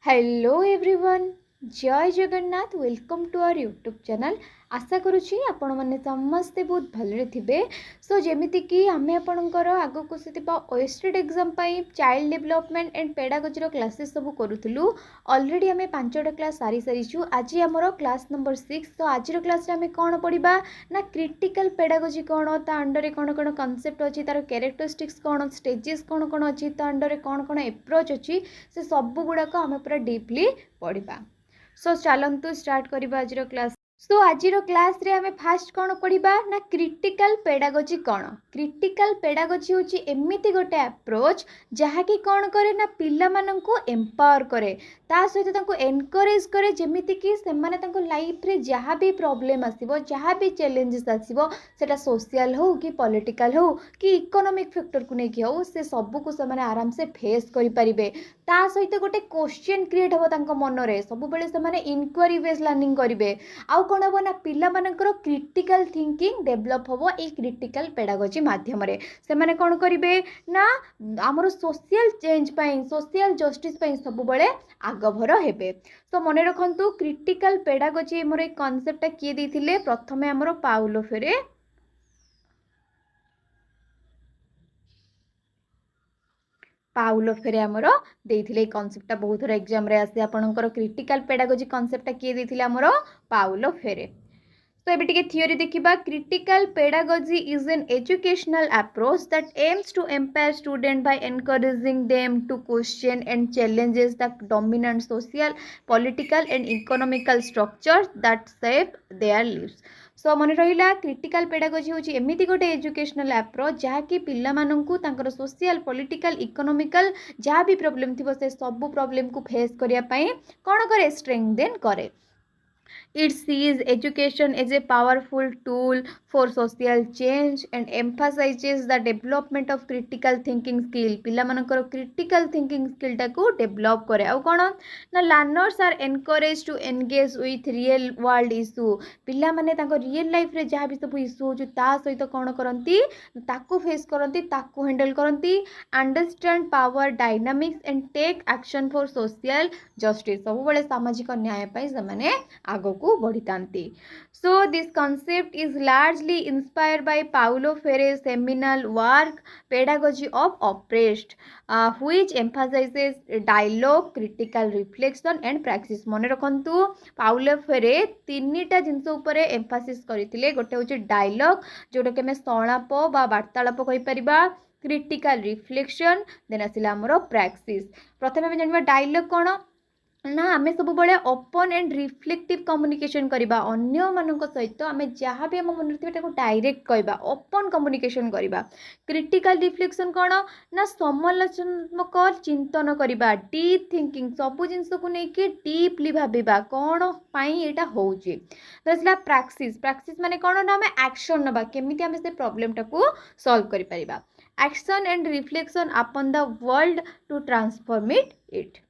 Hello everyone जय Jagannath welcome to our YouTube channel. आशा करुँची आपण मैंने समस्ते बहुत भलरे थे। सो जमीती कि आम आपणकर आगक OSSTET exam child development and pedagogy classes सब करूँ। ऑलरेडी आम 5टा क्लास सारी सारीचु। आज आमर क्लास नंबर 6। तो आज क्लास आम कौन पढ़ा ना क्रिटिकल पेडागोजी कौन ता अंडर कौन कौन कनसेप्ट अच्छी तार कैरेक्टरिस्टिक्स कौन स्टेजेस कौन कौन अच्छी ता अंडर कौन कौन एप्रोच अच्छी से सब गुड़ाक आम पूरा डीपली पढ़ा। सो चलतु स्टार्ट करवा आज क्लास। सो आज क्लास रे आमे फास्ट कौन पढ़ा ना क्रिटिकल पेडागोजी कौन। क्रिटिकल पेडागोजी हूँ एमती गोटे अप्रोच जहाँकि कौन करे ना पिला माननकु एम्पावर करे ता सहित तांको एनकरेज करे जेमिति कि सेमाने तांको लाइफ रे जहाँ भी प्रॉब्लम आसीबो जहाँ भी चैलेंजेस आसीबो सेटा सोशल हो कि पॉलिटिकल हो कि इकोनॉमिक फैक्टर को लेके हो से सब को सेमाने आराम से फेस करि परिबे। ता सहित गोटे क्वेश्चन क्रिएट हो तांको मन रे सब बेले सेमाने इंक्वायरी बेस्ड लर्निंग करिवे। आउ कौन हम ना पिला मानकर क्रिटिकल थिंकिंग डेवलप हम ये क्रिटिकल पेडागोजी माध्यम से मैंने कौन करेंगे ना आमर सोशल चेंज सोशल जस्टिस सब बड़े आगभर हेबे। तो मन रखु क्रिटिकल पेडागोजी मोर एक कॉन्सेप्ट किए देथिले प्रथमे आमर पाउलो फेरे आमर देथिले कॉन्सेप्ट बहुत थोड़ा एग्जाम रे आसे आपनकर क्रिटिकल पेडागोजी कॉन्सेप्ट किए देथिले आमर पाउलो फेरे। तो एबे टिके थियोरी देखिबा। Critical pedagogy is an educational approach that aims to empower student by encouraging them to question and challenges the dominant social political and economical structures that shape their lives. So मन रहा critical pedagogy हूँ एमती गोटे educational approach जहाँकि पिला माननकु तांकर social political economical जहाँ भी प्रॉब्लम थी से सब प्रॉब्लम को फेस करिया पई कौन करे स्ट्रेंथेन करे। It sees education as a powerful tool for social change and emphasizes the development of critical thinking skill. पिला मानकर critical thinking skill टाको develop करे। आउ कौन ना learners are encouraged to engage with real world issue। पिला माने ताको real life रे जहाँ भी सब issue हो ता सहित कौन करंती ताको फेस करंती ताको handle करंती understand power dynamics and take action for social justice। सब बड़े सामाजिक न्याय पाई से आगो को बढ़ी तांती। So this concept is largely inspired by Paulo Freire seminal work pedagogy of oppressed which emphasises dialogue critical reflection and practice. मन रखंतु पाउलो फेरे तीनटा जिनस उपरे एम्फासिस करथिले। गोटे होची डायलॉग जोटा के में संलाप बा वार्तालाप कहि परिबा क्रिटिकल रिफ्लेक्शन देन आसिला हमरो प्रैक्टिस। प्रथमे हम जानबा डायलॉग कोन ना आम सब बड़े ओपन एंड रिफ्लेक्टिव कम्युनिकेशन करवा अन्य मानक सहित आम जहाँ भी आम मन थी डायरेक्ट कहवा ओपन कम्युनिकेशन करवा। क्रिटिकल रिफ्लेक्शन कौन ना समालोचनात्मक चिंतन करवा डीप थिंकिंग सब जिनस को लेकिन डीपली भाविबा कौन पाई एटा होउची। दसला प्रैक्टिस प्रैक्टिस माने कौन ना आम एक्शन नबा केमिति आम से प्रॉब्लम टाको सॉल्व करि परिबा। Action and reflection upon the world to transform it.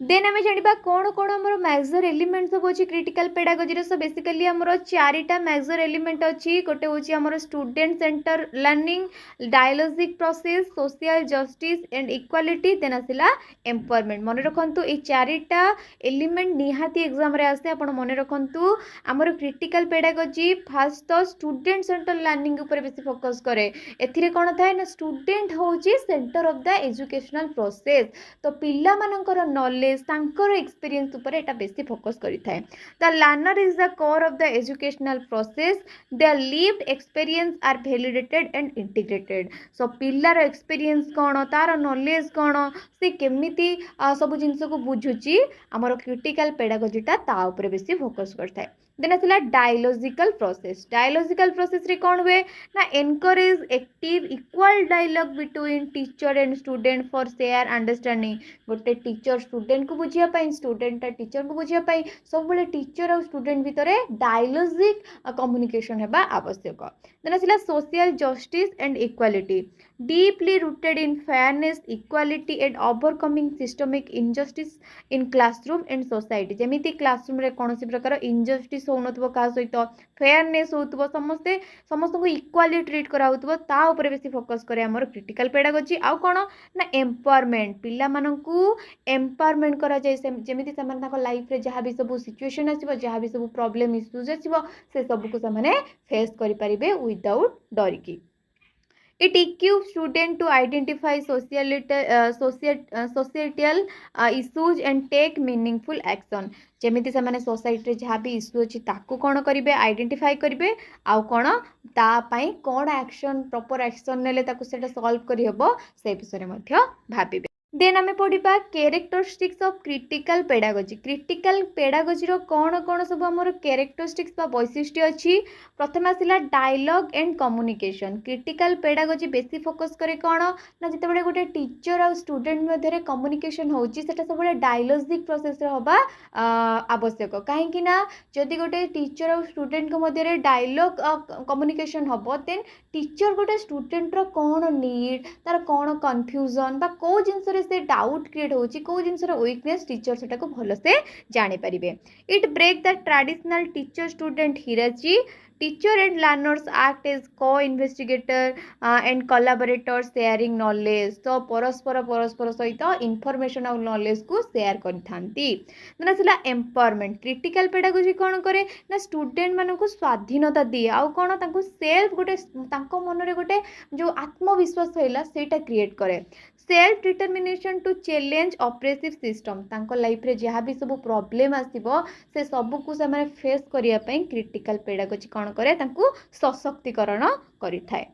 Then आम जाना कौन कौन आम मेजर एलिमेंट सब अच्छी क्रिटिकल पेडागोजी। सो बेसिकली आमर 4टा मेजर एलिमेंट अच्छी। गोटे हूँ आमर student centre learning dialogic process social justice and equality then आसला एम्पावरमेंट। मन रखु ये 4टा एलिमेंट निहाती एग्जाम रे आसे आपण मन रखु। आमर क्रिटिकल पेडागोजी फास्ट तो स्टूडेंट सेंटर लर्निंग उपर बेसी फोकस करे। एथिरे कौन थाए ना स्टूडेंट हूँ centre of the educational process. तो पिला मानकर नॉलेज एक्सपीरियंस उपर एटा बेसी फोकस करि थाए। The learner is the core of the educational process their lived experience are validated and integrated. So पिलार एक्सपीरियंस कौन तार नॉलेज कौन से केमिति सब जिनस को बुझुची आमर क्रिटिकल पेडागोजीटा ता उपर बेसी फोकस करथाय। देन आसला डायलॉजिकल प्रोसेस। डायलॉजिकल प्रोसेस रे कौन हुए ना encourage active equal dialogue between teacher and student for share understanding. गोटे टीचर स्टूडेंट को बुझापी स्टूडेंट टीचर को बुझापी सब बड़े टीचर और स्टूडेंट भितर डायलॉजिक कम्युनिकेशन हेबा आवश्यक। देन आसला social justice and equality. deeply rooted in fairness, equality and overcoming systemic injustice in classroom and society. जेमिति क्लासरूम रे कोनोसी प्रकार injustice होउनथबो का सहित fairness होउथबो समस्त को इक्वाली ट्रीट करा होउथबो ता ऊपर बेसी फोकस करे हमर क्रिटिकल पेडागोजी आउ कोन ना एम्पावरमेंट पिला माननकू एम्पावरमेंट करा जाय जेमिति समान ताको लाइफ रे जहां भी सब सिचुएशन आसीबो जहां भी सब प्रॉब्लम इश्यूज आसीबो से सब को समान फेस करि परिबे without डरिकी. It equips students to identify societal issues and take meaningful action. जेमिति से सोसाइटी जहाँ भी इश्यू अच्छी ताकू कौन करेंगे आइडेंटिफाई करेंगे आउ कौन तापाई कौन एक्शन प्रॉपर एक्शन नेले ताकू सेटा सॉल्व करि हबो से विषय में भाविबे. देन आमे पढ़िबा characteristics of critical pedagogy. Critical pedagogy रो कौन कौन सब हमर कैरेक्टरिस्टिक्स बा वैशिष्ट्य अछि. प्रथम आसिला dialogue and communication. Critical pedagogy बेसी फोकस करे कौन ना जते बडे गोटे टीचर और स्टूडेंट मध्ये रे कम्युनिकेशन होउची सेटा सब बडे डायलॉजिक प्रोसेस रे होबा आवश्यक. काहे कि ना जदि गोटे टीचर और स्टूडेंट को मध्ये रे डायलॉग कम्युनिकेशन होबो देन टीचर गोटे स्टूडेंट रो कौन नीड तार कौन कंफ्यूजन बा को जिंस से डाउट क्रिएट होची को जिनसर वीकनेस टीचर सेटा को भलो से जानि परिबे. It break the traditional teacher student hierarchy. Teacher and learners act as co-investigator and collaborators sharing knowledge. तो परस्पर सहित इनफॉरमेशन और नॉलेज को शेयर करथांती. देन आसला एम्पावरमेंट. क्रिटिकल पेडागोजी कोन करे ना स्टूडेंट मानको को स्वाधीनता दिए आउ कोन तांको सेल्फ गोटे तांको मन रे गोटे जो आत्मविश्वास होइला सेटा क्रिएट करे. Self determination to challenge oppressive system. तांको लाइफ रे जहाँ भी सब प्रॉब्लम आसीबो से सब को से माने फेस करिया पई क्रिटिकल पेडागोजी कोन करे तांको सशक्तिकरण करिथाय.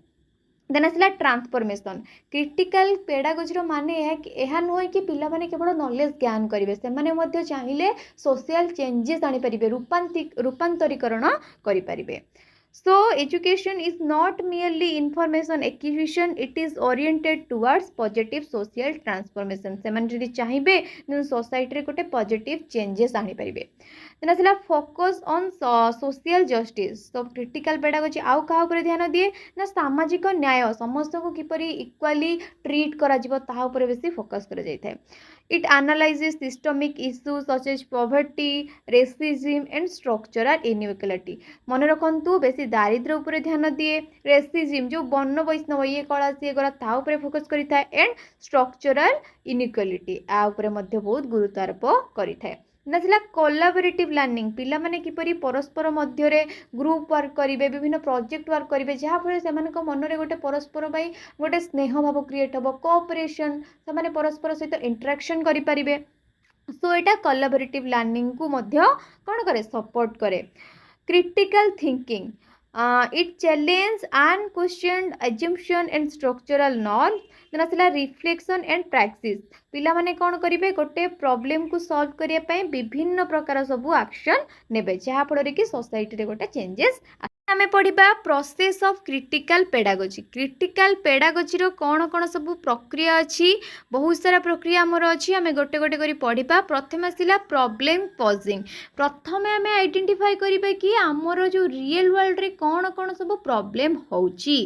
देन आसला ट्रांसफॉर्मेशन. क्रिटिकल पेडागोजी रो माने एहा नुहे कि पिला माने केवल नॉलेज ज्ञान करिवे से माने मध्ये चाहिले सोशल चेंजेस आनी परिबे रूपांतरीकरण करि परिबे. So education is not merely information acquisition, it is oriented towards positive social transformation. से माने जदि चाहिबे सोसाइटी रे गोटे पॉजिटिव चेंजेस आनी परिबे. देन आसला फोकस ऑन सोशल जस्टिस. तो क्रिटिकल पेडागोजी आउ कहा ऊपर ध्यान दिए ना सामाजिक न्याय समस्त को किपरि इक्वाली ट्रीट करा जिवो ता ऊपर बेसी फोकस करा जाय थाए. It analyzes systemic issues such as poverty, racism and structural inequality. मन रखंतु बेसी दारिद्र्य ऊपर ध्यान दिए. रेसिज्म जो वर्ण वैष्णव ये कला सी कला ता ऊपर फोकस करि थाए एंड स्ट्रक्चरल इनइक्वालिटी आ ऊपर मध्ये बहुत गुरुत्व आरोप करि थाए. नथिला कोलाबोरेटिव लर्निंग. पिला माने किपरि परस्पर मध्य रे ग्रुप वर्क करिवे विभिन्न प्रोजेक्ट वर्क करिवे जहा फले से माने को मन रे गोटे परस्पर बाई गोटे स्नेह भाव क्रिएट हबो कोऑपरेशन से माने परस्पर सहित इंटरेक्शन करि परिबे. सो एटा कोलाबोरेटिव लर्निंग को मध्य कोन करे सपोर्ट करे. Critical thinking. It challenge unquestioned assumption and structural norms. Then आसला रिफ्लेक्शन एंड प्रैक्टिस. पिला माने कोन करिवे गोटे प्रॉब्लम को सॉल्व करिया पई विभिन्न प्रकार सब एक्शन नेबे जहा फल रे कि सोसाइटी रे गोटे चेंजेस. आमे पढ़िबा process of critical pedagogy. Critical pedagogy रो कोन कोन सब प्रक्रिया अछि बहुत सारा प्रक्रिया हमर अछि आमे गोटे गोटे करी पढ़िबा. प्रथम आसिला प्रॉब्लम पॉजिंग. प्रथमे आमे आइडेंटिफाई करिबा कि हमर जो रियल वर्ल्ड रे कोन कोन सब प्रॉब्लम होउची.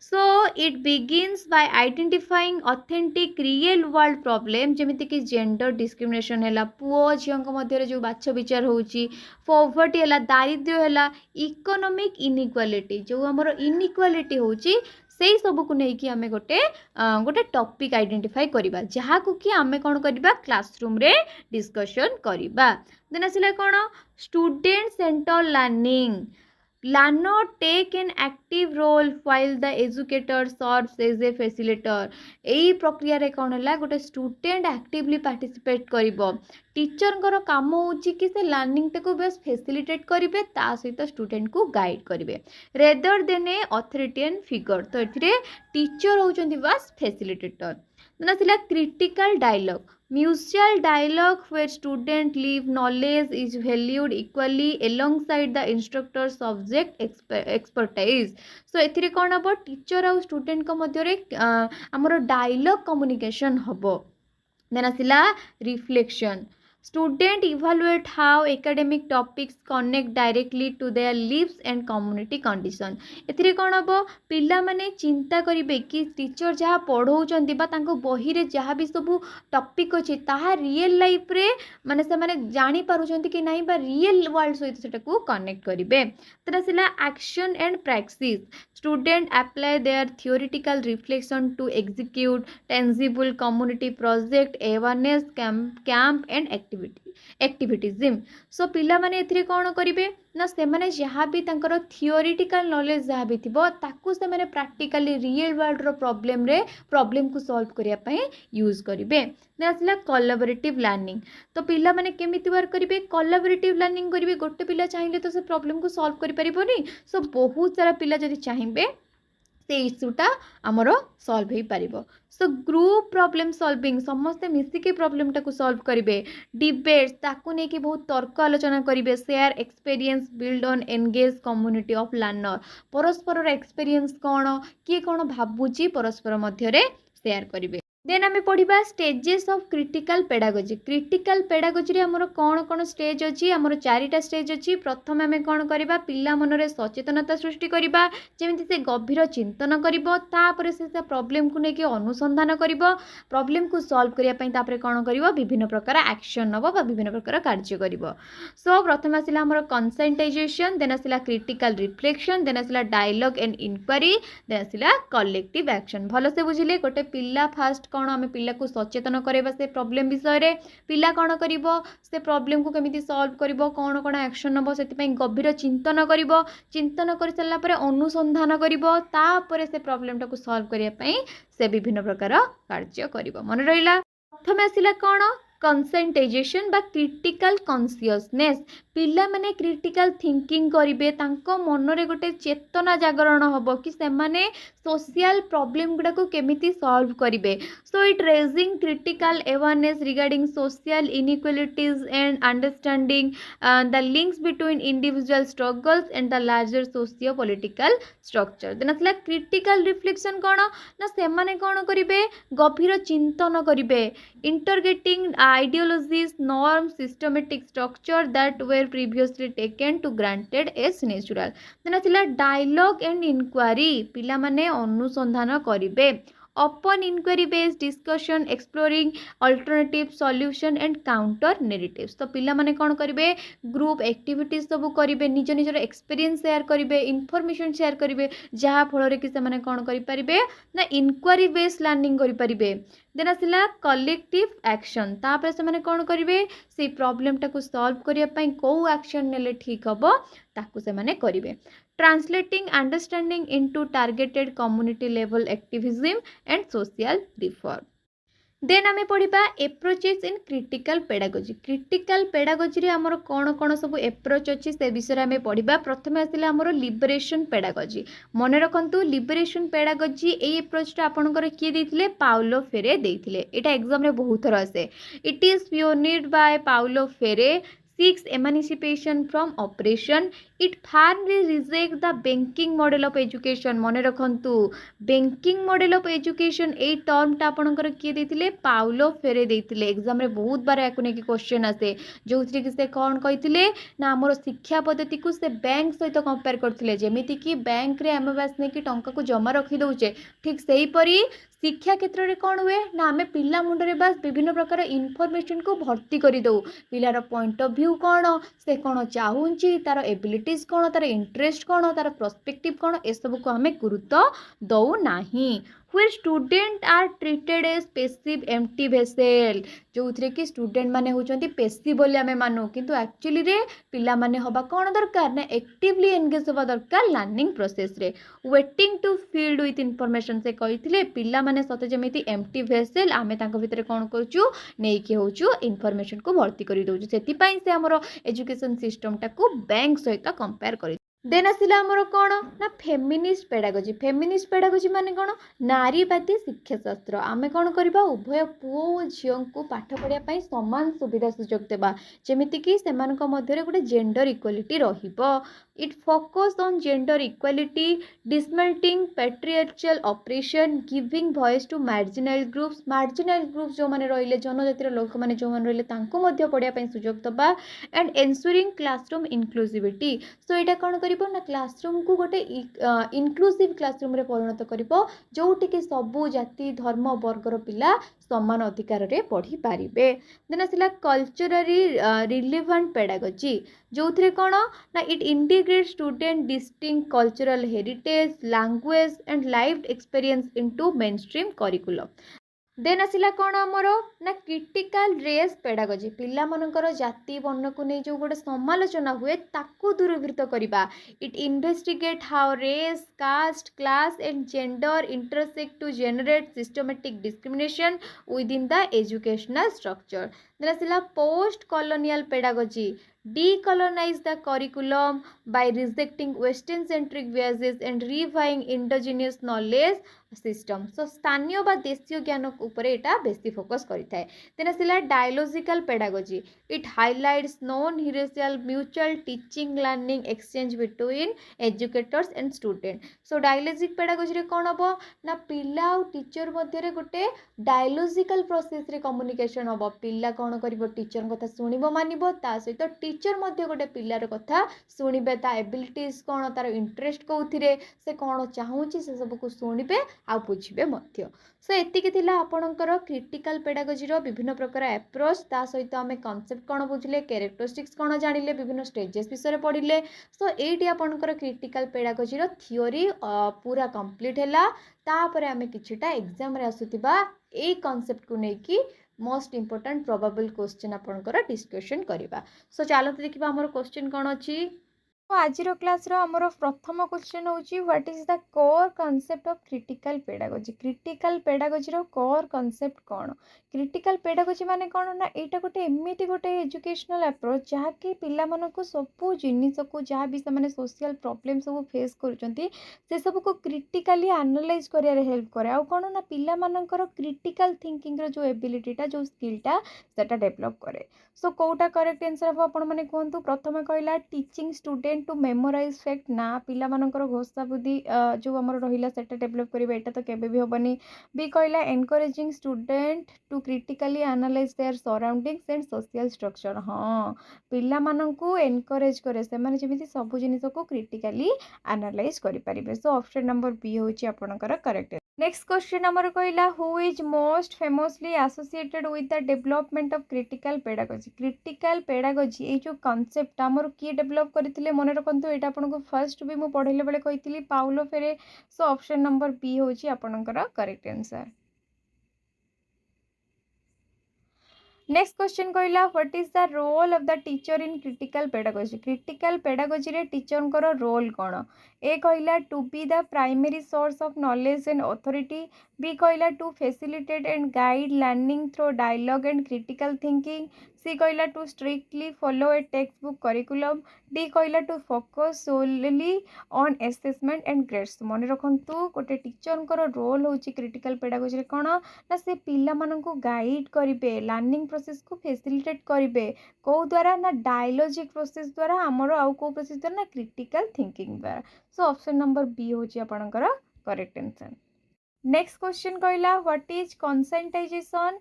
So it begins by identifying authentic real world problem जेमिति कि जेंडर डिस्क्रिमिनेशन हैला पुओ झियों मध्य रे जो बाछ विचार होउची पॉवर्टी हैला दारिद्र्य हैला इकोनॉमिक इनइक्वालिटी जो हमर इनइक्वालिटी होउची सेही सब को नहीं कि आमे गोटे गोटे टॉपिक आइडेंटिफाई करिबा जहा को कि आमे कोन करिबा क्लासरूम रे डिस्कशन करिबा. देन आसिला कोन student centre learning. Learner take an active role while the educator serves as a facilitator. एई प्रक्रिया रे कोन हला गोटे स्टूडेंट एक्टिवली पार्टिसिपेट करिवो. टीचर कर काम होची कि से लर्निंग टे को बेस फैसिलिटेट करिवे ता सहित स्टूडेंट को गाइड करिवे rather than a authoritarian figure. तो एथिरे टीचर होचंती बस फैसिलिटेटर. देन आसिला critical dialogue. Mutual dialogue where student leave knowledge is valued equally alongside the instructor subject expertise. So एथिरे कोन हबो टीचर और स्टूडेंट को मध्य रे हमरो डायलॉग कम्युनिकेशन हबो. देन आसिला reflection. Student evaluate how academic topics connect directly to their lives and community condition. एथिरे कौन हम पिला माने चिंता करिवे कि टीचर जहाँ पढ़ाउछंती बा तांको बही रे जहाँ भी सब टॉपिक अछि ताहा रियल लाइफ रे माने से माने जानि पारुछंती कि नाही बा रियल वर्ल्ड सहित सेटाकू कनेक्ट करिवे। तर सिला action and practice student apply their theoretical reflection to execute tangible community project awareness camp and एक्टिविटीजिम। सो पिला माने एथिरे कौन करिवे ना से माने जहाँ भी तांकर थियोरिटिकल नॉलेज जहाँ भी थिबो ताकू से माने प्रैक्टिकली रियल वर्ल्ड रो प्रॉब्लम को सॉल्व करिया पई यूज करिवे। ना आसला कोलैबोरेटिव लर्निंग। तो पिला माने केमिति वर्क करिवे कोलैबोरेटिव लर्निंग करिवे। गोटे पिला चाहिए तो से प्रॉब्लम को सॉल्व करि परिबोनी। सो बहुत सारा पिला जदि चाहिए से इश्यूटा आमर सॉल्व हो पारिबो। सो ग्रुप प्रॉब्लम सॉल्विंग समस्ते मिसिके प्रॉब्लम टाको सॉल्व करिवे। डिबेट्स ताकू ने कि बहुत तर्क आलोचना करिवे। Share experience build on engage community of learner परस्पर एक्सपीरियंस कौन किए कौन भाबुची परस्पर मध्य रे शेयर करिवे। देन आम पढ़ा stages of critical pedagogy. Critical pedagogy आमर कौन कौन स्टेज अच्छी आमर चारिटा स्टेज अच्छी। प्रथम आम कौन करवा पिला मनरे सचेतनता सृष्टि करवा जमी से गभीर चिंतन कर से प्रॉब्लम को लेकिन अनुसंधान कर प्रॉब्लम को सॉल्व करने कौन कर विभिन्न प्रकार एक्शन नब विभिन्न प्रकार कार्य कर। सो प्रथम आसला आमर कंसेंटाइजेशन देन आसला क्रिटिकल रिफ्लेक्शन देन आसला डायलॉग एंड इनक्वारी देन आसला कलेक्टिव एक्शन। भल से बुझिले गोटे पिला फास्ट कौन आम पिला को सचेतन करवा से प्रॉब्लम विषय रे पिला कौन कर से प्रॉब्लम को केमिति सॉल्व कर कौन कौन एक्शन नब से गभीर चिंतन कर सारा पर अनुसंधान कर से प्रॉब्लम टाको सॉल्व करने से विभिन्न प्रकार कार्य कर। मन रहा प्रथम आसला कौन कंसेंटाइजेशन बा क्रिटिकल कॉन्शियसनेस। पिला माने क्रिटिकल थिंकिंग करिवे तांको मन रे गोटे चेतना जागरण हबो कि से माने सोशल प्रॉब्लम गुडा को केमिति सॉल्व करिवे। So it raising critical awareness regarding social inequalities and understanding the links between individual struggles and the larger socio political structure. Then आसला क्रिटिकल रिफ्लेक्शन कौन ना से माने कौन करिवे गभीर चिंतन करिवे इंटरगेटिंग ideologies, norms, systematic structure that were previously taken to granted as natural. then आथिला dialogue and inquiry पिला माने अनुसंधान करिवे open inquiry based discussion exploring alternative solution and counter narratives। तो पिला माने कौन करिवे ग्रुप एक्टिविटीज सब करिवे निज निजर एक्सपीरियंस शेयर करिवे इनफॉरमेशन शेयर करिवे जहाँ फल रे कि से माने कौन करि परिबे ना इंक्वारी बेस्ड लर्निंग करि परिबे। देन आसला कलेक्टिव एक्शन तापर से माने कौन करिवे से प्रॉब्लम टाको सॉल्व करिया पई को एक्शन नेले ठीक हबो ताकू से माने करिवे। Translating understanding into targeted community level activism and social reform. Then आम पढ़ा approaches in critical pedagogy. Critical pedagogy रे हमर कौन कौन सब एप्रोच अच्छी से विषय आम पढ़ा। प्रथम आसला आमर लिबरेशन पेडागोजी। मन रखु लिबरेशन पेडागोजी ये एप्रोचटा आपंकर किए देथिले पाउलो फेरे देथिले। एटा एग्जाम रे बहुत थर आसे। इट इज पियोनियर्ड बाय पाउलो फेरे seeks emancipation from oppression. It firmly rejects the banking model of education। मन रखु बैंकिंग मॉडल ऑफ एजुकेशन ए टर्मटा आपंकर किए देथिले पाउलो फेरे देथिले। एग्जाम रे बहुत बार याकु नेकी क्वेश्चन आसे जो थी कि से कौन कहिथिले ना हमर शिक्षा पद्धति को से बैंक सहित कंपेयर करथिले जेमिति कि बैंक रे हम बास नेकी टंका को जमा रखी दउचे ठीक सही परी शिक्षा क्षेत्र में कौन हुए ना आम पिला मुंडे बास विभिन्न प्रकार इनफॉरमेशन को भर्ती कर दऊ पिलार पॉइंट ऑफ व्यू कौन से कौन चाहूँगी तार एबिलिटीज कौन तार इंटरेस्ट कौन तार पर्सपेक्टिव कौन ए सब को आम गुरुत्व दऊ नाही। where student are treated as passive empty vessel जो थे कि स्टूडेंट माने होचंती पेसिव बोली आमे मानु किंतु एक्चुअली रे पिला माने होबा कोन दरकार ना एक्टिवली एंगेज होबा दरकार लर्निंग प्रोसेस रे waiting to filled with information से कहिथिले पिला माने सते जेमिति एम्प्टी वेसेल आमे तांको भितरे कोन करचु नै कि होचु इनफॉरमेशन को भर्ती करि दोचु सेति पई से हमरो एजुकेशन सिस्टम टाको बैंक सहित कंपेयर करि देन आसला आमर कौन ना फेमिनिस्ट पेडागोजी। फेमिनिस्ट पेडागोजी माने कौन नारीवादी शिक्षाशास्त्र। आमे कौन करबा उभय पुओ और झियो को पाठ पढ़िया समान सुविधा सुजोग देबा जेमितिक से मध्य गोटे जेंडर इक्वालिटी रहिबो। It focus on gender equality dismantling patriarchal oppression giving voice to marginal groups जो माने रहिले जनजातिर लोक माने जो माने रहिले तांको मध्य पढ़िया सुजोग देबा एंड एन्श्योरिंग क्लासरूम इनक्लूसिविटी। सो यहाँ कौन कर क्लासरूम को गोटे इनक्लूसिव क्लासरूम रे परिणत कर जोटिक सबू जाति धर्म वर्गर पिला समान अधिकार रे पढ़ी पारिबे। देन आसला कल्चरली रिलेवेंट पेडागोजी जो थे कौन ना it integrate student distinct cultural heritage language and life experience into mainstream curriculum. Then आसला कौन आमर ना क्रिटिकल रेस पेडागोजी पिला मनकर जाति वर्ण को नहीं जो गोटे समालोचना हुए ताकू दूरीभूत करवा। It investigate how race caste class and gender intersect to generate systematic discrimination within the educational structure. Then आसला post colonial pedagogy decolonize the curriculum by rejecting western centric biases and reviving indigenous knowledge system. So स्थानीय बा देशीय ज्ञान उपरे एटा बेसी focus करिथाय। Then आसला dialogical pedagogy it highlights non hierarchical mutual teaching learning exchange between educators and student. So dialogic pedagogy रे कोन हबो ना पिला और टीचर मध्य रे गोटे डायलॉजिकल प्रोसेस रे कम्युनिकेशन हबो। पिला कोन करिवो टीचर कथा सुनिबो मानिबो ता सहित टीचर मध्य गोटे पिलार कथा शुणिबे ता एबिलिटीज कौन तार इंटरेस्ट कौथिरे से कौन चाहूँगी से सब को शुणिबे आ बुझे मध्य। सो एतिक थिला आपणकर क्रिटिकल पेडागोजी विभिन्न प्रकार एप्रोच ता सहित आम कॉन्सेप्ट कौन बुझिले कैरेक्टरिस्टिक्स कौन जानिले विभिन्न स्टेजेस विषय पढ़िले। सो एटी आपणकर क्रिटिकल पेडागोजी थियोरी पूरा कंप्लीट हैला। तापर आम किछिटा एग्जाम रे आसुतिबा ए कॉन्सेप्ट को लेकिन मोस्ट इंपोर्टेंट प्रोबेबल क्वेश्चन आपणकर डिस्कशन करवा। सो चलते देखा आमर क्वेश्चन कौन अच्छी। तो आज क्लास आमर प्रथम क्वेश्चन होची what is the core concept of critical pedagogy. Critical pedagogy core concept कौन। क्रिटिकल पेडागोजी माने कौन ना यहाँ गोटे एमती गोटे एजुकेशनल अप्रोच जहाँकि पिला मानक सबू जिनिस को जहाँ भी से सोशल प्रॉब्लम सब फेस करुँचे से सब को क्रिटिकली एनालाइज कर हेल्प करे। आ कौन ना पिला मानकर क्रिटिकल थिंकिंग जो एबिलिटीटा जो स्किलटा सेटा डेभलप करे। सो कौटा करेक्ट आंसर हम आपण मैंने कहतु। प्रथम कहला teaching student to memorise fact ना पिला मानकर घोषा बुद्धि जो आमर रहिला सेटा डेभलप करिबा एटा तो केबे भी होबनी। बी कहला encouraging student to critically analyse their surroundings and social structure. हाँ पिला मानकू एनकरेज करे से माने जेमिति सब जिनिस को क्रिटिकली एनालाइज करि परिबे। सो ऑप्शन नंबर बी होची आपनकर करेक्ट। नेक्स्ट क्वेश्चन आमर कहला who is most famously associated with the development of critical pedagogy. Critical pedagogy ये जो कॉन्सेप्ट आमर किए डेवलप करथिले मन रखंतु एटा आपनको फर्स्ट भी मु पढैले बेले कहितली पाउलो फेरे। सो ऑप्शन नंबर बी होची आपनकर करेक्ट आंसर। नेक्स्ट क्वेश्चन कहला what is the role of the teacher in critical pedagogy. Critical pedagogy रे टीचर को रोल कौन। ए कहला to be the primary source of knowledge and authority. B कहला to facilitate and guide learning through dialogue and critical thinking. C कहला to strictly follow a text book curriculum. D कहला to focus solely on assessment and grades. मन रखंतु गोटे teacher को role होची critical pedagogy रे कौन ना से पिला मानकू गाइड करिवे लर्निंग प्रोसेस को फैसिलिटेट करिवे कौ द्वारा ना डायलॉजिक प्रोसेस द्वारा आमर आउ को प्रोसेस द्वारा ना क्रिटिकल थिंकिंग द्वारा। सो ऑप्शन नंबर बी होची आपनकर करेक्ट आंसर। नेक्स्ट क्वेश्चन कहला what is conscientization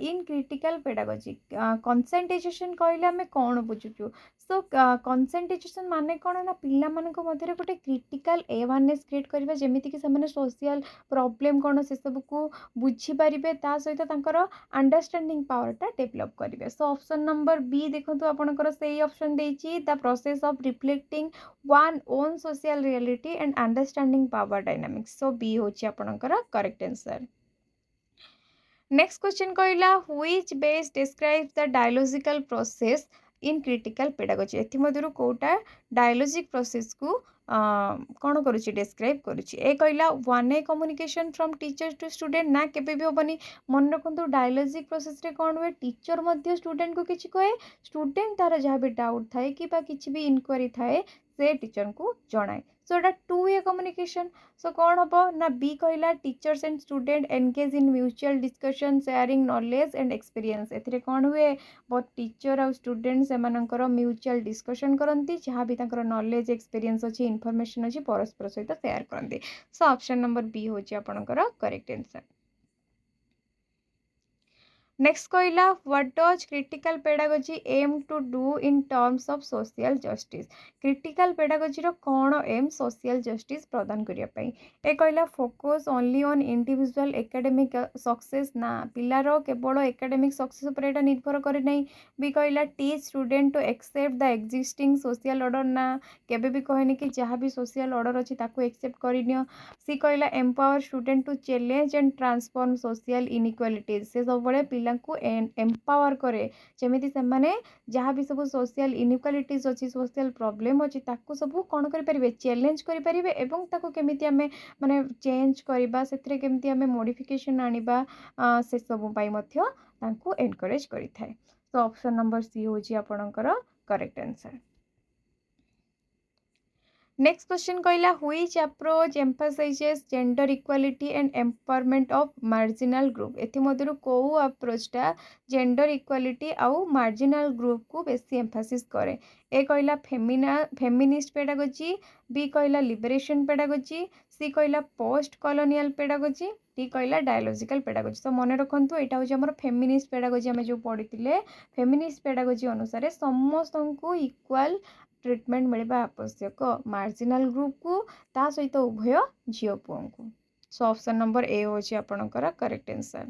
in critical pedagogy. Conscientization कहले आम कौन बुझुचु। सो कंसेंटाइजेशन माने कौन ना पिला मानक मध्य गोटे क्रिटिकल अवेयरनेस क्रिएट करबा जेमिति कि से सोशल प्रॉब्लम कौन से सब को बुझी पारिबे ता सहित तांकर अंडरस्टैंडिंग पावरटा डेवलप करिवे। सो ऑप्शन नंबर बी देखंतु आपनकर सही ऑप्शन देछि the process of reflecting one own social reality and understanding power dynamics. So B होछि आपनकर करेक्ट आंसर। नेक्स्ट क्वेश्चन कहला which best describe the dialogical process in critical pedagogy. एथि मध्यरु Kota dialogic process को कौन करुच्ची डिस्क्राइब करुच्ची। A कहला one way communication from teacher to student ना केबे भी होबनी। मन रखंतु डायलॉजिक प्रोसेस रे कौन हुए टीचर मध्य स्टूडेंट को किछि कहे स्टूडेंट तार जहाँ भी डाउट थाए कि बा किछि भी इनक्वारी थाए से टीचर को जनाए। सो एटा टू वे कम्युनिकेशन। सो कौन हम ना बी कहला teachers and student engage in mutual discussion sharing knowledge and experience. एथिरे कौन हुए बहुत टीचर और स्टूडेंट से म्यूचुअल डिस्कशन करती जहाँ भी नॉलेज एक्सपीरियंस अच्छी इनफॉरमेशन अच्छी परस्पर सहित शेयर करती। सो ऑप्शन नंबर बी हूँ आपंकर करेक्ट आंसर। नेक्स्ट कहला what does critical pedagogy aim to do in terms of social justice. Critical pedagogy कौन एम सोशल जस्टिस प्रदान करने। ए कहला focus only on individual academic success ना पिलार केवल एकेडमिक सक्सेस उपर एटा निर्भर करे नहीं। बी कहला teach student to accept the existing social order ना केबे भी कहनी कि जहाँ भी सोशल ऑर्डर अच्छी ताको एक्सेप्ट करनियो। सी कहला empower student to challenge and transform social inequalities. से सब पिला को एम्पावर करे जमी से जहाँ भी सब सोशल इनइक्वालिटीज अच्छी सोशल प्रॉब्लम अच्छी ताको सब कौन करें चैलेंज करें केमी आम माने चेंज करवा से केमी आम मॉडिफिकेशन आनिबा से सब एनकरेज करें। तो ऑप्शन नंबर सी हूँ आपणकर करेक्ट आंसर। नेक्स्ट क्वेश्चन कहला which approach emphasizes gender equality and empowerment of marginal group. एथमध्यरु को अप्रोचटा जेंडर इक्वालिटी आउ मार्जिनल ग्रुप को बेसी एम्फासिस करे। ए कहला फेमिनिस्ट पेडागोजी, बी कहला लिबरेशन पेडागोजी, सी कहला पोस्ट कॉलोनियल पेडागोजी, डी कहला डायलॉजिकल पेडागोजी। तो मन रखु यहाँ हूँ आम फेमिनिस्ट पेडागोजी आम जो पढ़ी फेमिनिस्ट पेडागोजी अनुसार समस्त को इक्वाल ट्रिटमेंट मिलवा आवश्यक मार्जिनाल ग्रुप को ता सहित उभय झील पुओं को। सो ऑप्शन नंबर ए हूँ आपणकर करेक्ट आंसर।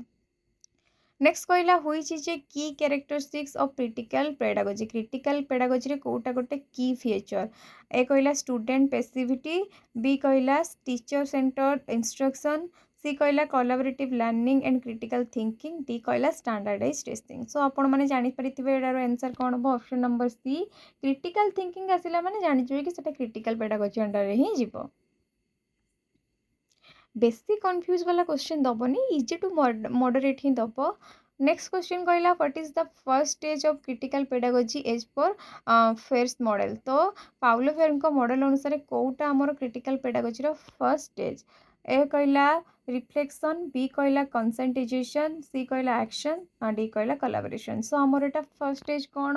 नेक्स्ट कहला which is a key characteristics of critical pedagogy. Critical pedagogy रे कोटा गोटे की फीचर। ए कहला स्टूडेंट पैसिविटी, बी कहला टीचर सेंटर्ड इंस्ट्रक्शन, सी कहला collaborative learning and critical thinking, D कहला स्टैंडर्डाइज टेस्टिंग। सो आपण मैंने जानीपर एटार आंसर कौन हम option number C critical thinking आसला मैंने जानीजे कि क्रिटिकल पेडागोजी अंडर ही जीव। बेसी कन्फ्यूज वाला क्वेश्चन दबनी इजी टू मॉडरेट ही दब। नेक्स्ट क्वेश्चन कहला what is the first stage of critical pedagogy as per Freire's model. तो पाउलो फेयर मॉडल अनुसार कोटा आमर critical pedagogy first stage. A कहला रिफ्लेक्शन, बी कहला कंसेंटाइजेशन, सी कहला एक्शन, डी कहला कोलैबोरेशन। सो आमर एटा फर्स्ट स्टेज कौन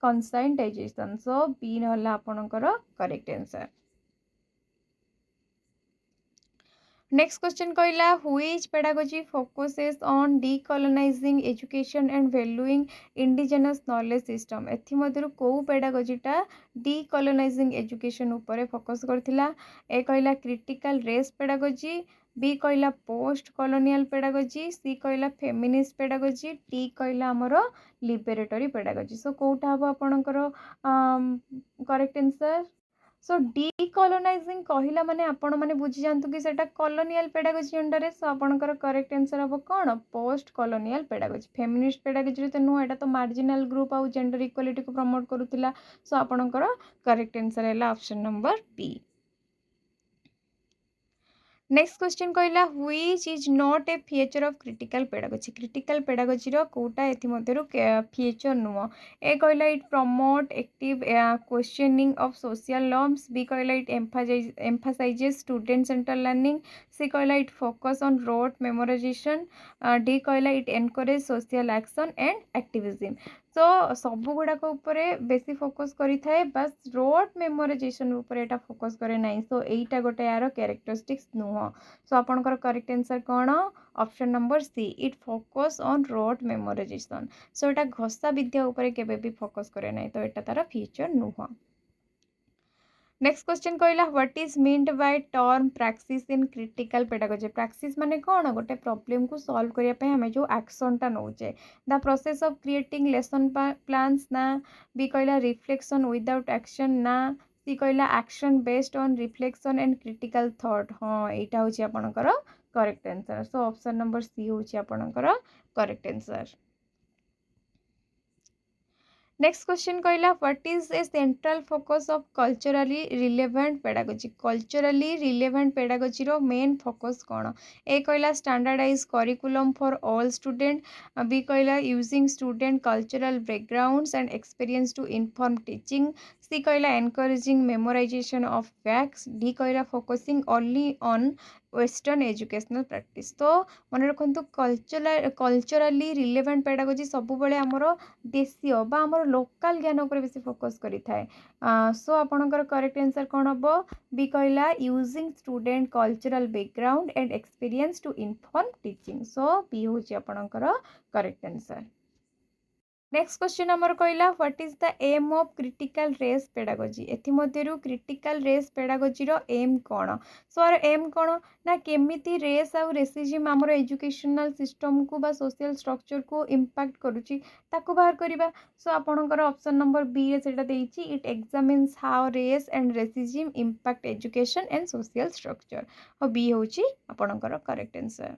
कंसेंटाइजेशन। सो बी ना आपणकर करेक्ट आंसर। नेक्स्ट क्वेश्चन कहला which pedagogy focuses on decolonizing education and valuing indigenous knowledge system. एथिमध्यरु को पेडागोजीटा डीकोलोनाइजिंग एजुकेशन ऊपर फोकस करथिला। ए कहला क्रिटिकल रेस पेडागोजी, बी कहला पोस्ट कॉलोनियल पेडागोजी, सी कहला फेमिनिस्ट पेडागोजी, डी कहला आमर लिबरेटरी पेडागोजी। सो कोटा हम आपणकर करेक्ट आंसर। सो डीकोलोनाइजिंग कहला माने आपण माने बुझी जानतु कि सेटा कॉलोनियल पेडागोजी अंडर है। सो आपणकर करेक्ट आंसर हम कौन post colonial pedagogy. Feminist pedagogy तो नुह एटा तो मार्जिनल ग्रुप आउ जेंडर इक्वालिटी को प्रमोट करूतिला। सो आपणकर करेक्ट आंसर है option number B. Next question कहला which is not a feature of critical pedagogy. Critical pedagogy कोटा एथिमध्यरु फीचर नुह। ए कहला it promote active questioning of social norms, B कहला it emphasizes student centre learning, C कहला it focus on rote memorization, D कहला it encourage social action and activism. तो सब गुड़ाक बेसी फोकस करें बस रोट मेमोराइजेशन ऊपर फोकस करे ना। सो यहीटा गोटे यार कैरेक्टरिस्टिक्स नुह। सो आपणकर करेक्ट आंसर कौन option number C it focus on rote memorization. So एटा घोषा विद्या ऊपर केबे भी फोकस करे ना। तो एटा तार फीचर नुह। नेक्स्ट क्वेश्चन कहला what is meant by term practice in critical pedagogy. Practice माने कौन गोटे प्रॉब्लम को सॉल्व करिया पे हमें जो एक्शनटा नौचे the process of creating lesson plans ना, बी कहला रिफ्लेक्शन विदाउट एक्शन ना, सी कहला action based on reflection and critical thought. हाँ यहाँ हूँ आपणकर correct answer. So option number C हूँ आपणकर करेक्ट आंसर। नेक्स्ट क्वेश्चन कहला what is a central focus of culturally relevant pedagogy culturally relevant pedagogy रो मेन फोकस कौन A कहला standardize curriculum for all student B कहला using student cultural backgrounds and experience to inform teaching C कहला encouraging memorization of facts D कहला focusing only on western educational practice तो मन रखु culturally relevant pedagogy सब आमर देशीय बा आमर लोकल ज्ञान उपर बेसी फोकस करि थाए सो आपणकर करेक्ट आंसर कौन हम बी कहला using student cultural background and experience to inform teaching so B हूँ आपणकर करेक्ट आंसर नेक्स्ट क्वेश्चन आमर कहला what is the aim of critical race pedagogy एथिमध्यरु क्रिटिकल रेस पेडागोजी रो एम कौन सो आर एम कौन ना केमिति रेस आउ रेसिज्म आमर एजुकेशनल सिस्टम को बा सोशल स्ट्रक्चर को इम्पैक्ट करूची ताको बाहर करिबा सो आपणकर ऑप्शन नंबर बी रे सेटा देइची it examines how race and racism impact education and social structure और बी होची आपणकर करेक्ट आंसर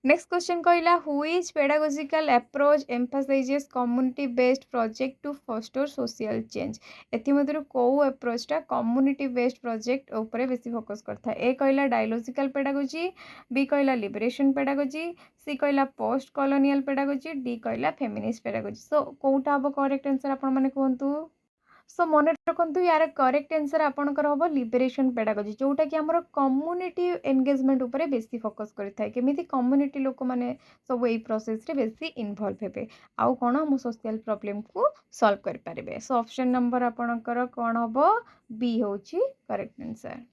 नेक्स्ट क्वेश्चन कहला which pedagogical approach emphasizes community based project to foster social change एथिमध्यरु को अप्रोचटा कम्युनिटी बेस्ड प्रोजेक्ट ऊपर बेसी फोकस करता ए कहला डायलॉजिकल पेडागोजी बी कहला लिबरेशन पेडागोजी सी कहला पोस्ट कॉलोनियल पेडागोजी डी कहला फेमिनिस्ट पेडागोजी सो कोउटा हम करेक्ट आंसर आपण माने कहंतु सो मन रखु यार करेक्ट आंसर आपंकर हम लिबरेशन पेडागोजी जोटा कि आम कम्युनिटी एंगेजमेंट उपर बेसी फोकस करें केमी कम्युनिटी लोक मैंने सब यही प्रोसेस रे बेसी इनवल्व हे आउ कौन हम सोशल प्रॉब्लम को सॉल्व करें सो ऑप्शन नंबर आपणकर कौन हम बी हूँ करेक्ट आंसर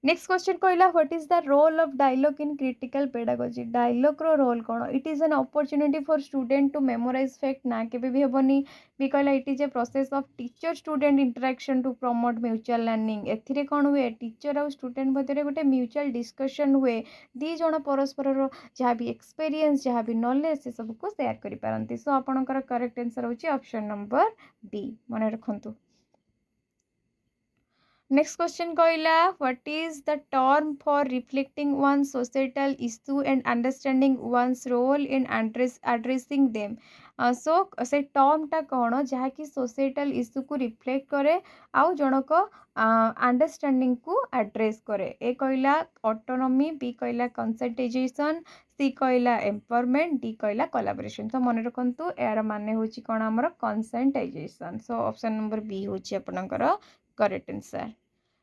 नेक्स्ट क्वेश्चन कहला what is the role of dialogue in critical pedagogy dialogue रो रोल कौन it is an opportunity for student to memorise fact ना केबे भी हेबनी भी कहला it is a process of teacher student interaction to promote mutual learning एथिरे कौन हुए टीचर और स्टूडेंट मध्य गोटे म्यूचुअल डिस्कशन हुए दी जन परस्पर जहाँ भी एक्सपीरियंस जहाँ भी नॉलेज से सब को शेयर करि पारंती सो आपणकर करेक्ट आंसर होची ऑप्शन नंबर बी मन रखंतु नेक्स्ट क्वेश्चन कहला what is the term for reflecting one societal issue and understanding one's role in addressing them so से टर्मटा कौन जहाँकि सोसाइटल इश्यू को रिफ्लेक्ट करे आउ जनक अंडरस्टैंडिंग को एड्रेस करे ए कहला ऑटोनॉमी बी कहला कंसल्टेशन सी कहला एम्पावरमेंट डी कहला कोलैबोरेशन तो मन रखंतु यार माने होची कोन हमर consultation so option number B होची आपनकर करेक्ट आंसर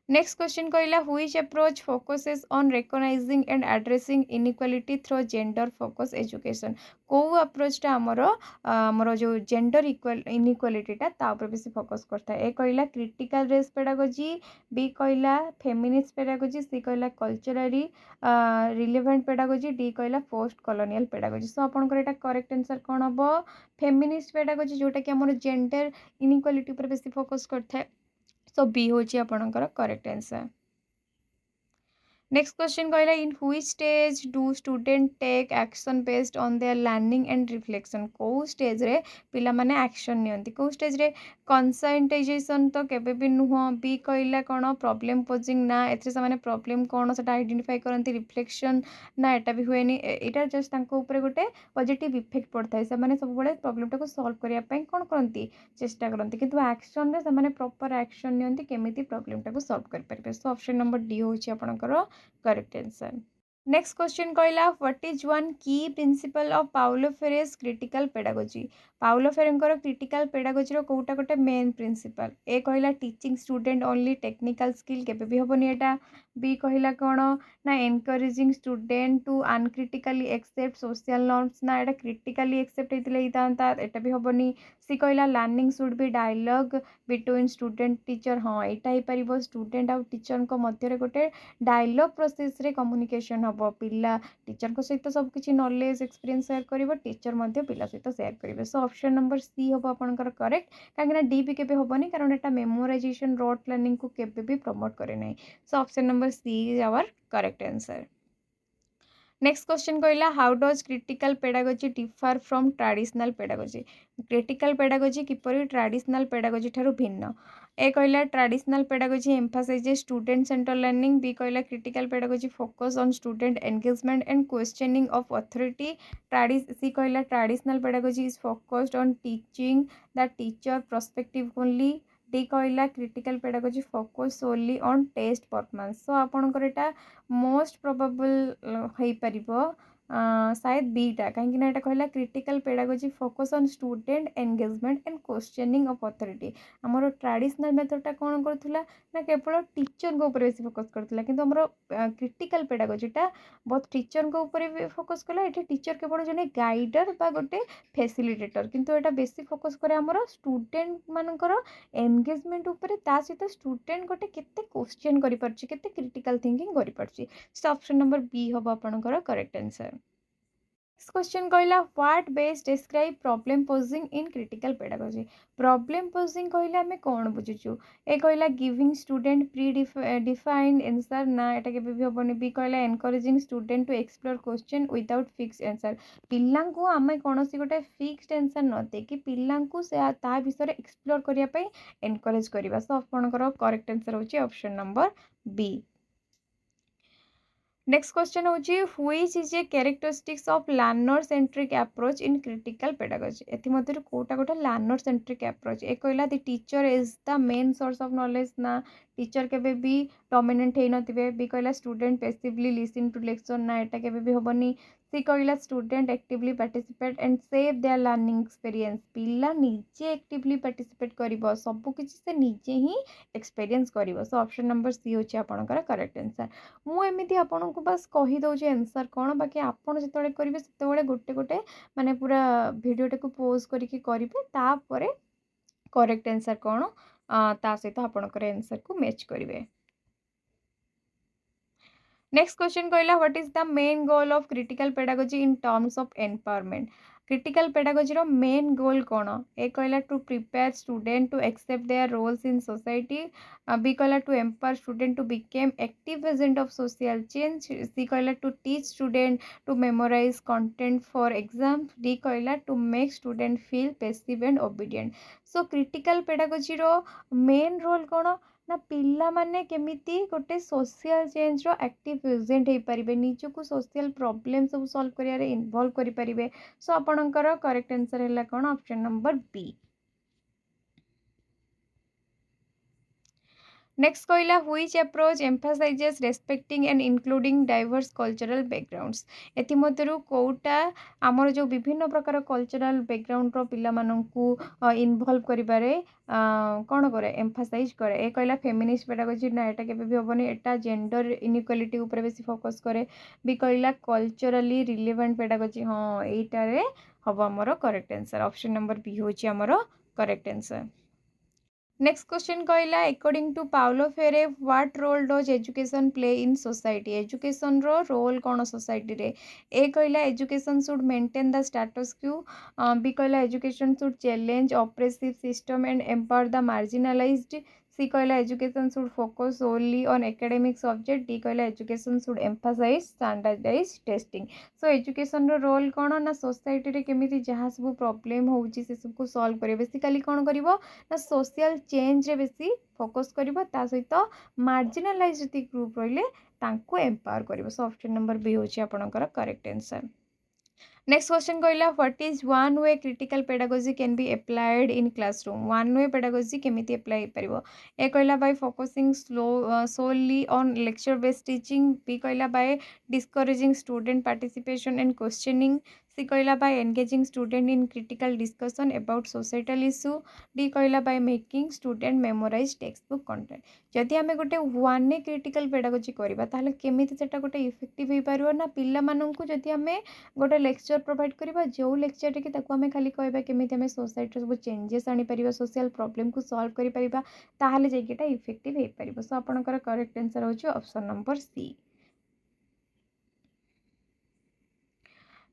नेक्स्ट क्वेश्चन कहला which approach focuses on recognising and addressing inequality through gender focus education को अप्रोचटा आमर जो जेंडर इनइक्वालिटीटा ता ऊपर बेसी फोकस करता है ए कहला क्रिटिकल रेस पेडागोजी बी कहला फेमिनिस्ट पेडागोजी सी कहला कल्चरली रिलेवेंट पेडागोजी डी कहला पोस्ट कॉलोनियल पेडागोजी सो आपनकर एटा करेक्ट आंसर कोन हबो फेमिनिस्ट पेडागोजी जोटा कि आमर जेंडर इनइक्वालिटी ऊपर बेसी फोकस करता है सो बी हूँ आपणकर करेक्ट आंसर नेक्स्ट क्वेश्चन कहला in which stage do student take action based on their learning and reflection को स्टेज रे पिला माने एक्शन नियंती को स्टेज रे कंसंट्रेशन तो केबे भी नुह बी कहला कौन प्रॉब्लम पोजिंग ना एथरे से माने प्रॉब्लम कौन से आइडेंटिफाई करती रिफ्लेक्शन ना एटा भी हुएनी एटा जस्ट तांको ऊपर गोटे पॉजिटिव इफेक्ट पड़ता है से माने सब बड़े प्रॉब्लम टाको सॉल्व करिया पई कोन करंती चेष्टा करंती किंतु एक्शन रे से माने प्रॉपर एक्शन नियंती केमिति प्रॉब्लम टाको सॉल्व कर परिबे सो ऑप्शन नंबर डी होची आपनकर करेक्ट आंसर नेक्स्ट क्वेश्चन कहला what is one key principle of Paulo Freire's critical pedagogy Paulo फेरेंकर क्रिटिकल पेडागोजी रो कोटा गोटे मेन प्रिंसिपल ए कहला teaching student only technical skill केबे भी होबनी एटा बी कहला कोन ना encouraging student to uncritically accept social norms ना एटा क्रिटिकली एक्सेप्ट हेतिले हितांता एटा भी होबनी सी कहला learning should be dialogue between student teacher हाँ एटा ही परिबो स्टूडेंट आ टीचर को मध्य रे गोटे डायलॉग प्रोसेस रे कम्युनिकेशन हम पिला टीचर को सहित सब किसी नॉलेज एक्सपीरियंस शेयर कर टीचर मध्य पिला सहित शेयर करेंगे सो ऑप्शन नंबर सी हम आपंकर करेक्ट कहीं डी भी केबे होबनी कारण एटा मेमोराइजेशन रोट लर्निंग को केबे भी प्रमोट करे नहीं so option number C is our correct answer next question कहला how does critical pedagogy differ from traditional pedagogy critical pedagogy किपरि ट्रेडिशनल पेडागोजी ठारू भिन्न ए कहला traditional pedagogy emphasizes student centre learning B कहला critical pedagogy focus on student engagement and questioning of authority C कहला traditional pedagogy is focused on teaching the teacher perspective only D कहला critical pedagogy focus solely on test performance so आपनकर एटा most probable हो पारिबो शायद beta कहीं ना कहला critical pedagogy focus on student engagement and questioning of authority आमर traditional मेथडटा कौन करूला ना केवल टीचर को ऊपर बेसी फोकस करथिला किंतु हमर क्रिटिकल पेडागोजीटा बहुत टीचर को ऊपर भी फोकस कला एठी टीचर केवल जने गाइडर बा गोटे फैसिलिटेटर किंतु एटा बेसी फोकस करे हमर स्टूडेंट मानकर एंगेजमेंट ऊपर ता सहित स्टूडेंट गोटे केते क्वेश्चन करि परछि केते क्रिटिकल थिंकिंग करि परछि सो ऑप्शन नंबर बी हबो आपनकर करेक्ट आंसर नेक्स्ट क्वेश्चन कहला what best describe problem posing in critical pedagogy problem posing कहले हमें कौन बुझुचु ए कहला giving student predefined answer ना एटा के भी होबनी बी कहला encouraging student to explore question without fix answer पिल्लांकु आमे कोनोसी गोटे फिक्स्ड आंसर न दे कि पिल्लांकु से ता विषय एक्सप्लोर करिया पई एनकरेज करिवा सो आपनकर करेक्ट आंसर होची option number B next question होची which is a characteristics of learner centric approach in critical pedagogy एथि मध्यरु कोटा गोटा लर्नर सेंट्रिक अप्रोच ए कहला the teacher is the main source of knowledge ना teacher केबे भी डोमिनेंट हे नथिबे बी कहला student passively listen to lecture ना एटा केबे भी होबनी सी कहला student actively participate and save their learning experience पिल्ला निजे एक्टिवली पार्टिसिपेट करिवो सब किछि से निजे ही एक्सपीरियंस करिवो सो ऑप्शन नंबर सी होची आपनकर करेक्ट आंसर मु एमिति आपनको बस कही दउचे आंसर कौन बाकी आपण जेतबेले करिवे सेतबेले गोटे गोटे माने पूरा वीडियोटा को पॉज करके करिवे तापरे करेक्ट आंसर कौन ता सहित आपनकर आंसर को मैच करिवे नेक्स्ट क्वेश्चन कहला what is the main goal of critical pedagogy in terms of empowerment critical pedagogy रो मेन गोल कौन ए कहला to prepare student to accept their roles in society B कहला to empower student to become active agent of social change C कहला to teach student to memorize content for exam D कहला to make student feel passive and obedient so critical pedagogy रो main role कौन ना पिला माने केमिति गोटे social change रो active agent हे परिबे निजको सोशल प्रॉब्लम सब सॉल्व करिया रे इन्वॉल्व करि परिबे सो आपणकर करेक्ट आंसर हैला कोन ऑप्शन नंबर बी नेक्स्ट कहला which approach emphasizes respecting and including diverse cultural backgrounds एथि मध्यरु कोउटा हमर जो विभिन्न प्रकार कल्चरल बैकग्राउंड रो पिला माननकु इन्वॉल्व करिबारे कौन करे एम्फासाइज करे ए कहला फेमिनिस्ट पेडागोजी ना एटा केबे भी होबनी एटा जेंडर इनइक्वालिटी ऊपर बेसी फोकस करे बी कहला कल्चरली रिलेवेंट पेडागोजी हां एटा रे हबो हमर correct answer option number B होची हमर करेक्ट आंसर नेक्स्ट क्वेश्चन कहला according to Paulo Freire what role does education play in society education रो रोल कौन सोसाइटी रे ए कहला education should maintain the status quo B कहला education should challenge oppressive system and empower the marginalized C कहला education should focus only on academic subject D कहला education should emphasize standardize testing so education रो role कौन ना society रे केमिति जहाँ सब प्रॉब्लम होउची से सब को सॉल्व करे बेसिकली कौन करिवो ना सोशल चेंज रे बेसी फोकस करिवो ता सहित मार्जिनलाइज जति ग्रुप रहिले तांको एम्पावर करिवो सो ऑप्शन नंबर बी होची आपनकर करेक्ट आंसर नेक्स्ट क्वेश्चन कहला what is one way critical pedagogy can be applied in classroom one way pedagogy केमिति अप्लाई परिबो ए कहला by focusing solely on lecture based teaching B कहला by discouraging student participation and questioning C कहला by engaging student in critical discussion about societal issue D कहला by making student memorize text book content जदि आमे गोटे one way critical pedagogy करबा ताहले केमिति सेटा गोटे इफेक्टिव होई पारिबो ना पिल्ला माननकु जदि आमे गोटे लेक्चर प्रोवाइड करबा जो लेक्चर कि ताको आमे खाली कहबा केमिति आमे सोसाइटी सब चेंजेस आनी परिबा सोशल प्रॉब्लम को सॉल्व करि परिबा ताहले जेकिटा इफेक्टिव हे परिबो सो आपनकर करेक्ट आंसर होची option number C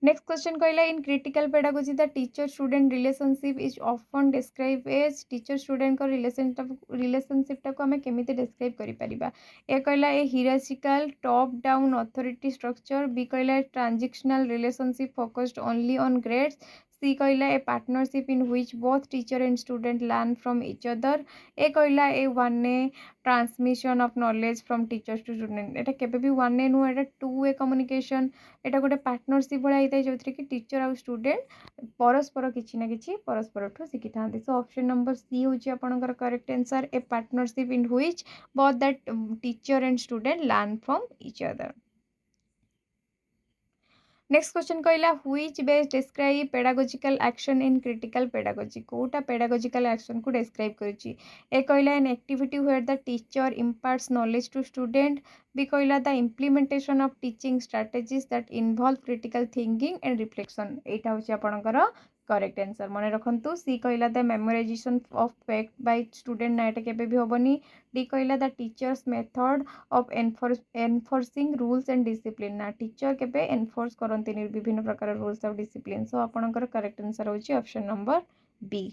next question कहला in critical pedagogy the teacher student relationship is often describe as teacher student को रिलेशनशिप को आम केमी डिस्क्राइब करिपरिबा ए कहला a hierarchical top down authority structure B कहला transitional relationship focused only on grades C कहला a partnership in which both teacher and student learn from each other A कहला a one way transmission of knowledge from teachers to student एटा केबे भी one way नुह एटा two way communication एटा गोटे partnership भाया होता है जो कि टीचर आउ स्टूडेंट परस्पर किसी ना कि परस्पर ठू शिखी था सो ऑप्शन नंबर सी हूँ आपंकर correct answer a partnership in which both that teacher and student learn from each other next question कहला which best describe pedagogical action in critical pedagogy कोटा पेडागोजिकल एक्शन को डिस्क्राइब करिछि A कहला an activity where the teacher imparts knowledge to student B कहला the implementation of teaching strategies that involve critical thinking and reflection एटा होछि आपनकर correct answer मन रखु सी कहला the memorisation of fact by student ना एटा केबे भी होबनी डी कहला the teacher's method of enforcing rules and discipline ना टीचर केबे एनफोर्स करते विभिन्न प्रकार रूल्स ऑफ डिसिप्लिन सो आपनकर करेक्ट आंसर होछि option number B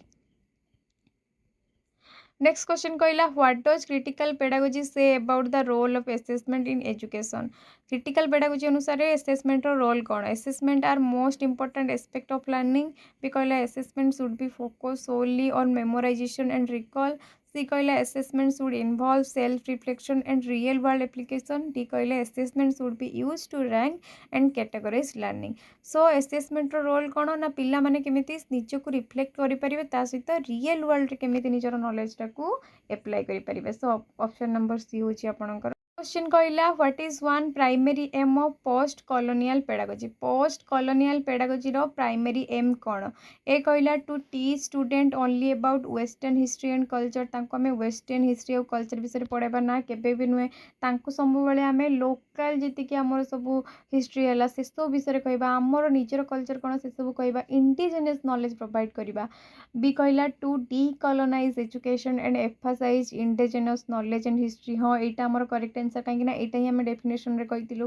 next question कहला what does critical pedagogy say about the role of assessment in education critical pedagogy अनुसार assessment role कौन assessment are most important aspect of learning B कहला assessment should B focus solely on memorisation and recall C कहला assessment should involve self reflection and real world application D कहला assessment should be use to rank and categorise learning so assessment role कौन ना पिला माने केमिति निजको reflect करि परिबे ता सहित रियल वर्ल्ड केमिति निजर नॉलेज टाकू एप्लाई करि परिबे सो ऑप्शन नंबर सी होची आपनकर क्वेश्चन कहला what is one primary aim of post colonial pedagogy रो प्राइमरी एम कौन ए कहला to teach student only about western history and culture तांको हमें वेस्टर्न हिस्ट्री और कल्चर विषय पढ़ाइबा ना केबे भी नुहे तांको सब बेले आमे लोकल जीति कि हमर सब हिस्ट्री है से सब विषय कहबा हमर निजर कल्चर कौन से सब कहबा इंडिजिनियस नॉलेज प्रोवाइड करबा बी कहला to decolonise education and emphasise indigenous knowledge and history हाँ यहाँ आमर करेक्ट आंसर कहीं यहाँ आम डेफिनेशन रे कही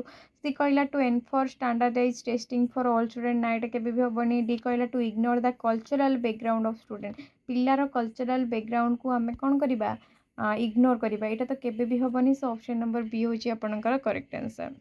सी कहला to enforce standardise testing for all student ना यहाँ केबे भी हेनी डी कहला to ignore the cultural background of student पिलार कल्चरल बैकग्राउंड को आम कौन करवा इग्नोर करवा यहाँ तो केबे भी हेनी सो ऑप्शन नंबर बी हूँ आपंकर करेक्ट आंसर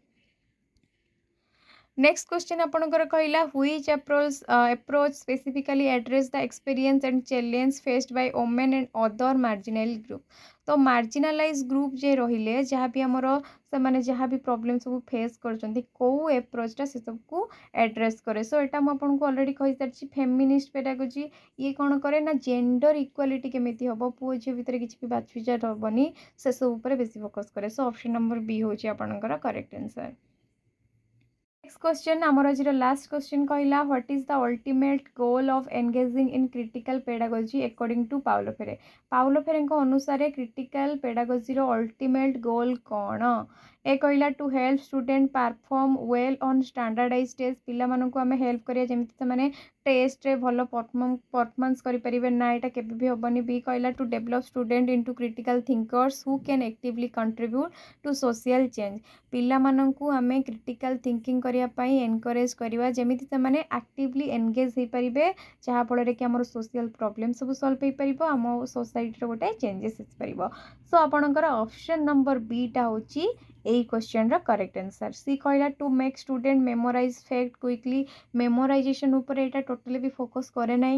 नेक्स्ट क्वेश्चन आपंकर कहला which approach specifically address the experience and challenge faced by women and other marginal group तो मार्जिनालाइज ग्रुप जे रहिले जहाँ भी आमर से माने जहाँ भी प्रॉब्लम सब फेस करछंती को एप्रोचटा से सब को एड्रेस करे सो एटा म आपन को ऑलरेडी कहि सारछि फेमिनिस्ट पेडागोजी ये कौन करे ना जेंडर इक्वालिटी केमिति हबो पुओ झियो भितर किछि भी बाछविचार हबनी से सब ऊपर बेसी फोकस करे सो ऑप्शन नंबर बी होछि आपनकर करेक्ट आंसर नेक्स्ट क्वेश्चन आमर आज लास्ट क्वेश्चन कहला what is the ultimate goal of engaging in critical pedagogy according to Paulo Freire अनुसार क्रिटिकल पेडागोजी रो अल्टीमेट गोल कौन ए कहला to help student perform well on standardise test पिला मानकु आमे हेल्प करिया जेमिति से माने टेस्ट रे भलो परफॉर्मेंस करि परिबे ना एटा केबे भी होबनी बी कहला to develop student into critical thinkers who can actively contribute to social change पिला मानकु आमे क्रिटिकल थिंकिंग करिया पई एनकरेज करिवा जेमिति से माने एक्टिवली एंगेज हे परिबे जहा फଳରେ कि हमर सोशल प्रॉब्लम सब सॉल्व हे परिबो हम सोसाइटी रो गोटे चेंजेस हे परिबो सो आपनकर ऑप्शन नंबर बी टा होची एई क्वेश्चन रा करेक्ट आंसर सी कहला to make student memorise fact quickly memorisation ऊपर एटा टोटली भी फोकस करे नै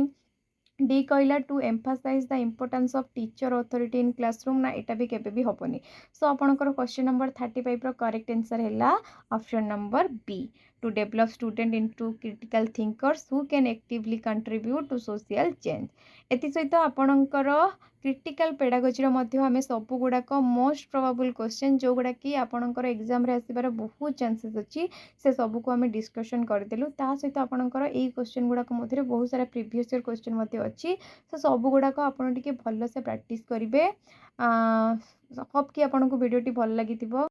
डी कहला to emphasise the importance of teacher authority in classroom ना एटा भी केबे भी होबनी सो आपनकर क्वेश्चन नंबर 35 रो करेक्ट आंसर हैला option number B to develop student into critical thinkers who can actively contribute to social change एति सहित आपनकर क्रिटिकल पेडागोजी रो मध्ये हमें सब गुड़ाक मोस्ट प्रोबेबल क्वेश्चन जो गुड़ा कि आपनकर एग्जाम रे आसीबार बहुत चांसेस अछि से सब को हमें डिस्कशन करदेलु ता सहित आपनकर एई क्वेश्चन गुड़ाक मध्ये बहुत सारा प्रीवियस ईयर क्वेश्चन मध्ये अछि तो सब गुड़ाक आपन टिके भल से प्रैक्टिस करिवे होप कि आपन को वीडियो टी भल लागिथिबो।